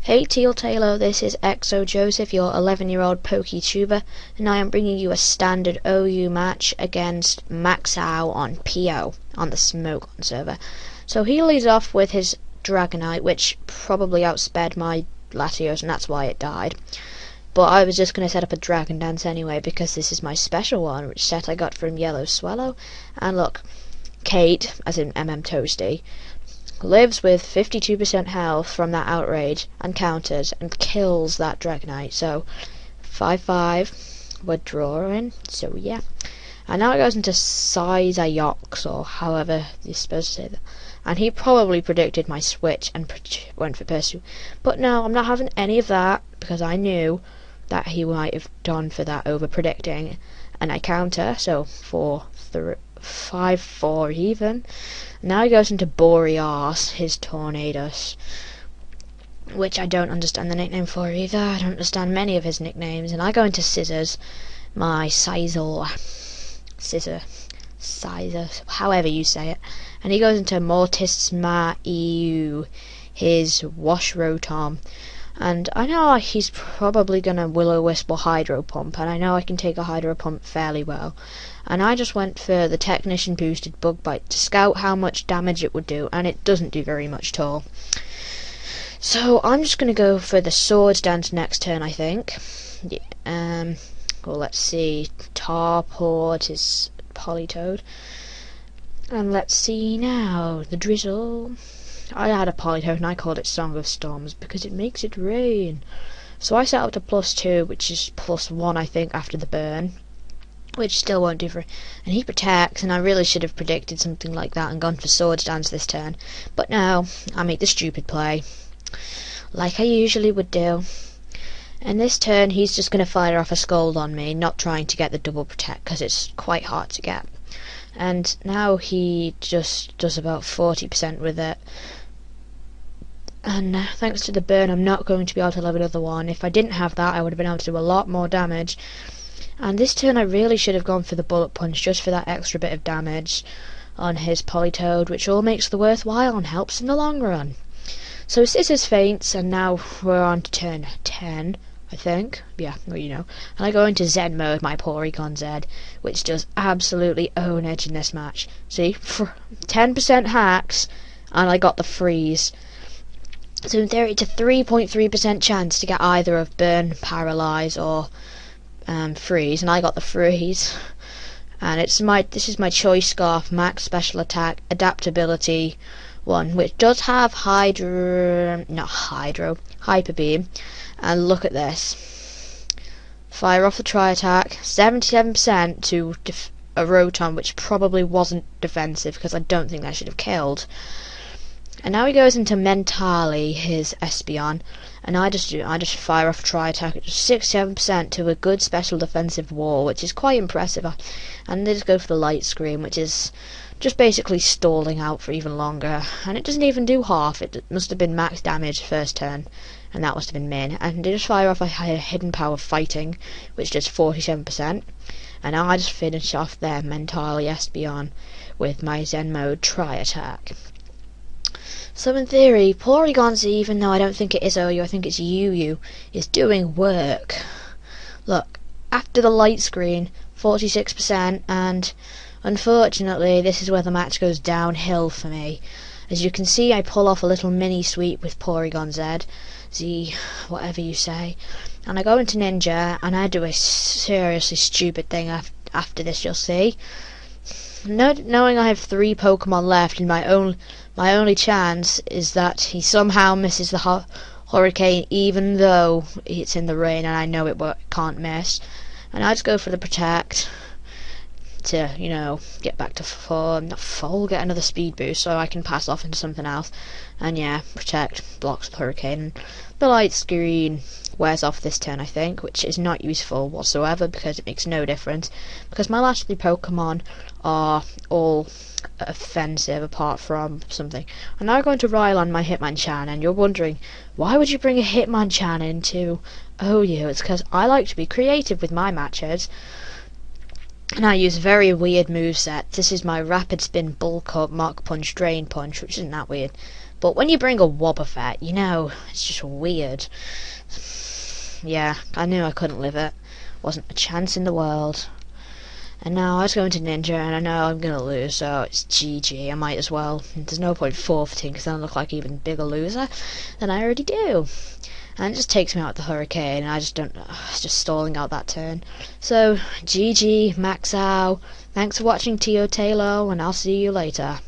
Hey TealTaillow, this is XoJoseph, your 11-year-old PokeTuber, and I am bringing you a standard OU match against Matou on PO, on the Smoke On server. So he leads off with his Dragonite, which probably outsped my Latios, and that's why it died. But I was just going to set up a Dragon Dance anyway, because this is my special one, which set I got from Yellow Swallow. And look, Kate, as in Toasty, lives with 52% health from that outrage and counters and kills that Dragonite. So 5-5, we're drawing. So yeah, and now it goes into Sizayox, or however you're supposed to say that. And he probably predicted my switch and went for Pursue, but no, I'm not having any of that because I knew that he might have done for that over predicting, and I counter. So 5-4 even. Now he goes into Boreas, his Tornadus, which I don't understand the nickname for either. I don't understand many of his nicknames. And I go into Scissors, my Scissor, however you say it. And he goes into Mortisma EU, his Wash Rotom. And I know he's probably going to Will-O-Wisp or Hydro Pump, and I know I can take a Hydro Pump fairly well. And I just went for the Technician boosted Bug Bite to scout how much damage it would do, and it doesn't do very much at all. So I'm just going to go for the Swords Dance next turn, I think. Yeah, well, let's see. Tarport is Politoed. And let's see now. The Drizzle. I had a Politoed and I called it Song of Storms because it makes it rain. So I set up to +2, which is +1 I think after the burn, which still won't do for it. And he protects, and I really should have predicted something like that and gone for Swords Dance this turn. But no, I make the stupid play, like I usually would do. And this turn he's just going to fire off a Scold on me, not trying to get the double protect because it's quite hard to get. And now he just does about 40% with it. And thanks to the burn I'm not going to be able to level another one. If I didn't have that I would have been able to do a lot more damage. And this turn I really should have gone for the Bullet Punch just for that extra bit of damage on his Politoed, which all makes the worthwhile and helps in the long run. So Scissors faints, and now we're on to turn 10, I think. Yeah, well, you know. And I go into Zen mode, my Porygon Z, which does absolutely own edge in this match. See, 10% hacks, and I got the freeze. So in theory it's a 3.3% chance to get either of Burn, Paralyze, or freeze, and I got the freeze. And this is my Choice Scarf Max Special Attack Adaptability one, which does have Hyper Beam. And look at this, fire off the Tri-Attack, 77% to a Rotom, which probably wasn't defensive because I don't think that should have killed. And now he goes into Mentally, his Espeon, and I just fire off a Tri-Attack at 67% to a good special defensive wall, which is quite impressive. And they just go for the Light Screen, which is just basically stalling out for even longer, and it doesn't even do half. It must have been max damage first turn, and that must have been min. And they just fire off a Hidden Power Fighting, which does 47%. And now I just finish off their Mentally Espeon with my Zen mode Tri-Attack. So in theory, Porygon Z, even though I don't think it is OU, I think it's UU, is doing work. Look, after the Light Screen, 46%, and unfortunately this is where the match goes downhill for me. As you can see, I pull off a little mini sweep with Porygon Z, whatever you say, and I go into Ninja, and I do a seriously stupid thing after this, you'll see. Knowing I have 3 Pokemon left, and my only chance is that he somehow misses the Hurricane, even though it's in the rain and I know it can't miss. And I just go for the Protect to, you know, get back to full, get another speed boost so I can pass off into something else. And yeah, Protect blocks the Hurricane. The Light Screen wears off this turn, I think, which is not useful whatsoever because it makes no difference, because my last 3 Pokemon are all offensive apart from something. I'm now going to Rylon my Hitmonchan, and you're wondering, why would you bring a Hitmonchan into OU? It's because I like to be creative with my matches, and I use very weird movesets. This is my Rapid Spin, Bulk Up, Mach Punch, Drain Punch, which isn't that weird. But when you bring a Wobbuffet, you know, it's just weird. Yeah, I knew I couldn't live it. Wasn't a chance in the world. And now I was going to Ninja, and I know I'm gonna lose, so it's GG. I might as well. There's no point forfeiting, because then I look like an even bigger loser than I already do. And it just takes me out the Hurricane, and I just don't. It's just stalling out that turn. So GG, max out. Thanks for watching TealTaillow, and I'll see you later.